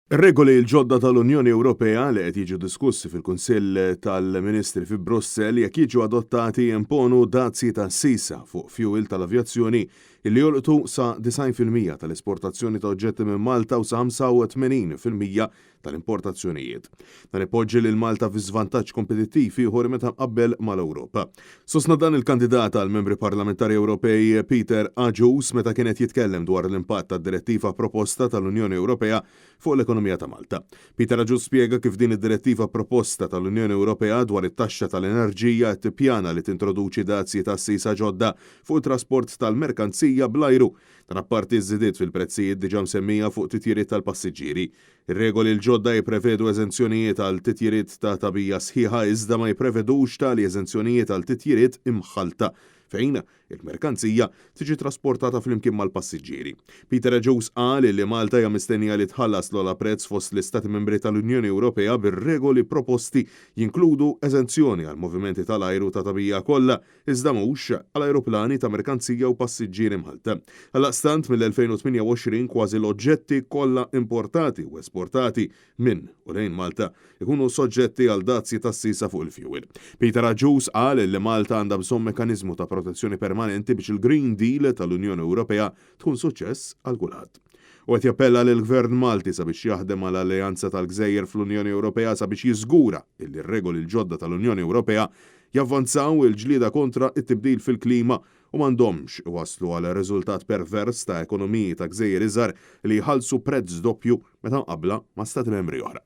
Ir-regoli l-ġodda tal-Unjoni Ewropea li qed jiġu diskussi fil-Kunsill tal-Ministri fi Brussell jekk jiġu adottati jimponu dazzi ta' sisa fuq fuel tal-avjazzjoni illi jolqtu sa 90% tal-esportazzjoni ta' oġġetti minn Malta u sa 85% tal-importazzjonijiet. Dan ipoġġi lil Malta fi żvantaġġ kompetittiv ieħor meta mqabbel mal-Ewropa. Sostna dan il-kandidat għal membri parlamentari Ewropej Peter Agius meta kienet jitkellem dwar l-impatt tad-direttiva proposta tal-Unjoni Ewropea fuq l-ekonomija ta' Malta. Peter Agius spjega kif din id-direttiva proposta tal-Unjoni Ewropea dwar it-taxxa tal-enerġija tippjana li tintroduċi dazzi ta' sisa ġodda fuq it-trasport tal-merkanzija bl-ajru. Dan apparti żidiet fil-prezzijiet diġà msemmija fuq titjiriet tal-passiġġieri. Ir-regoli l-ġodda jipprevedu eżenzjonijiet għal titjiriet ta' tabija sħiħa iżda ma jipprevedux tali eżenzjonijiet għal titjiriet imħalta fejn il-merkanzija tiġi trasportata flimkien mal-passiġġieri. Peter Agius qal li Malta hija mistennija li tħallas l-ogħla prezz fost l-Istati Membri tal-Unjoni Ewropea bir-regoli proposti jinkludu eżenzjoni għal movimenti tal-ajru ta' tabija kollha iżda mhux għal ajruplani ta' merkanzija u passiġġieri Malta. Għaldaqstant mill-2028 kważi l-oġġetti kollha importati u esportati minn u lejn Malta ikunu soġġetti għal dazzi tas-sisa fuq il-fuel. Peter Agius qal li Malta għandha bżonn mekkaniżmu ta' protezzjoni permanenti biex il-Green Deal tal-Unjoni Ewropea tkun suċċess għal kulħadd. U qed jappella lill gvern Malti sabiex jaħdem għal alleanza tal-Gżejjer fl-Unjoni Ewropea sabiex jiżgura li r-regoli l-ġodda tal-Unjoni Ewropea javvanzaw il-ġlieda kontra it-tibdil fil-klima u m'għandhomx waslu għal riżultat pervers ta' ekonomiji ta' gżejjer iżgħar li jħallsu prezz doppju meta mqabbla ma' stati membri oħra.